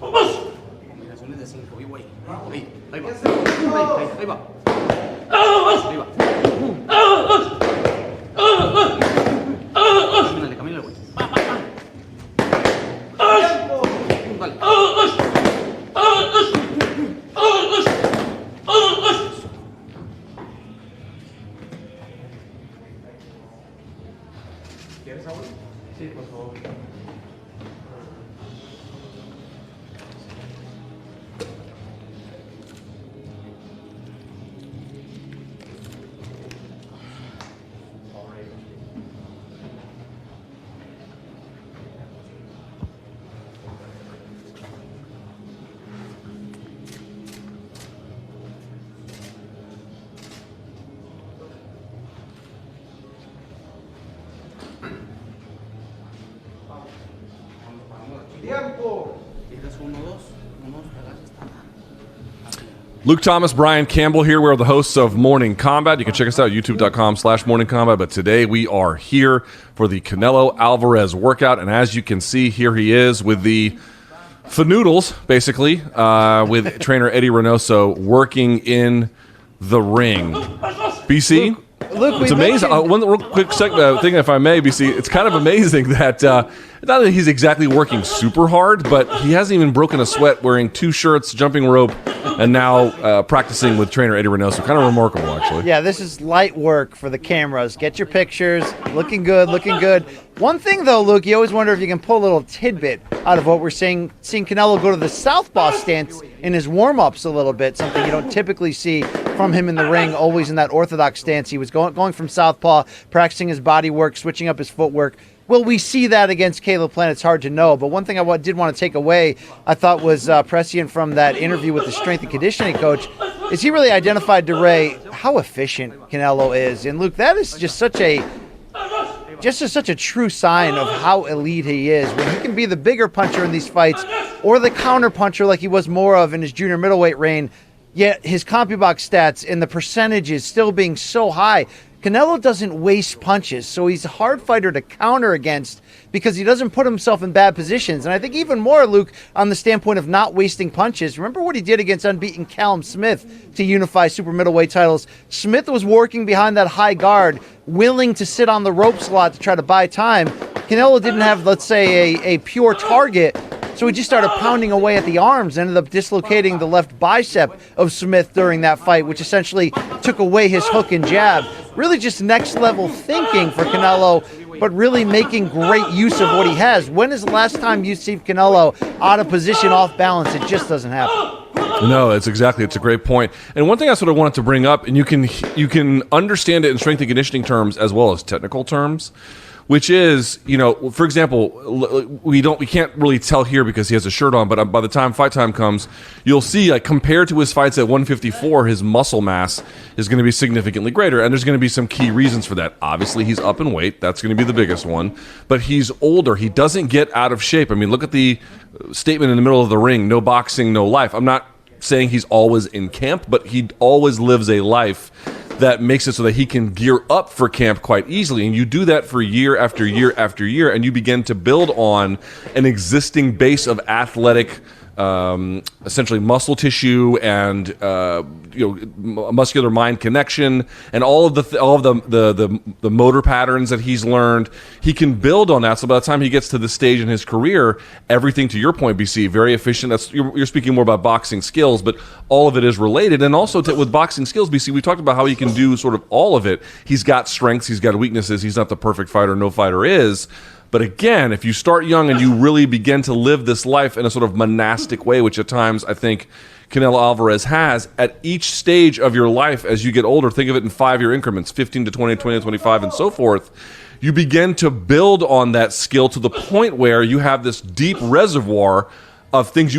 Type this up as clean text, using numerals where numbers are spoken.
Combinaciones de 5, güey. Ahí va. Ahí va. Ahí va. Camínale, güey. Dale. ¿Quieres agua? Sí, por favor. Tiempo. Luke Thomas, Brian Campbell here. We're the hosts of Morning Combat. You can check us out, youtube.com/Morning Combat. But today we are here for the Canelo Alverez workout. And as you can see, here he is with the Fanoodles, basically, with trainer Eddie Reynoso working in the ring. BC? Luke, it's amazing. One real quick thing, if I may, BC. It's kind of amazing that not that he's exactly working super hard, but he hasn't even broken a sweat wearing 2 shirts, jumping rope, and now practicing with trainer Eddie Reynoso. Kind of remarkable, actually. Yeah, this is light work for the cameras. Get your pictures. Looking good, looking good. One thing, though, Luke, you always wonder if you can pull a little tidbit out of what we're seeing Canelo go to the southpaw stance in his warm-ups a little bit, something you don't typically see from him in the ring, always in that orthodox stance. He was going from southpaw, practicing his body work, switching up his footwork. Will we see that against Caleb Plant? It's hard to know. But one thing I did want to take away, I thought, was prescient from that interview with the strength and conditioning coach, is he really identified to Ray how efficient Canelo is. And, Luke, that is just such a true sign of how elite he is. When he can be the bigger puncher in these fights or the counter puncher like he was more of in his junior middleweight reign, yet his CompuBox stats and the percentages still being so high. Canelo doesn't waste punches, so he's a hard fighter to counter against because he doesn't put himself in bad positions. And I think even more, Luke, on the standpoint of not wasting punches, remember what he did against unbeaten Callum Smith to unify super middleweight titles. Smith was working behind that high guard, willing to sit on the rope slot to try to buy time. Canelo didn't have, let's say, a pure target, so he just started pounding away at the arms, ended up dislocating the left bicep of Smith during that fight, which essentially took away his hook and jab. Really just next level thinking for Canelo, but really making great use of what he has. When is the last time you see Canelo out of position, off balance? It just doesn't happen. No, it's a great point. And one thing I sort of wanted to bring up, and you can understand it in strength and conditioning terms as well as technical terms, which is, for example, we can't really tell here because he has a shirt on, but by the time fight time comes, you'll see, like, compared to his fights at 154, his muscle mass is going to be significantly greater, and there's going to be some key reasons for that. Obviously, he's up in weight. That's going to be the biggest one, but he's older. He doesn't get out of shape. I mean, look at the statement in the middle of the ring, no boxing, no life. I'm not saying he's always in camp, but he always lives a life that makes it so that he can gear up for camp quite easily. And you do that for year after year after year, and you begin to build on an existing base of athletic, essentially muscle tissue and muscular mind connection, and all of the motor patterns that he's learned. He can build on that. So by the time he gets to this stage in his career, everything, to your point, BC, very efficient. You're speaking more about boxing skills, but all of it is related. And also with boxing skills, BC, we talked about how he can do sort of all of it. He's got strengths, he's got weaknesses. He's not the perfect fighter. No fighter is. But again, if you start young and you really begin to live this life in a sort of monastic way, which at times I think Canelo Alvarez has, at each stage of your life as you get older, think of it in 5-year increments, 15 to 20, 20 to 25, and so forth, you begin to build on that skill to the point where you have this deep reservoir of things you can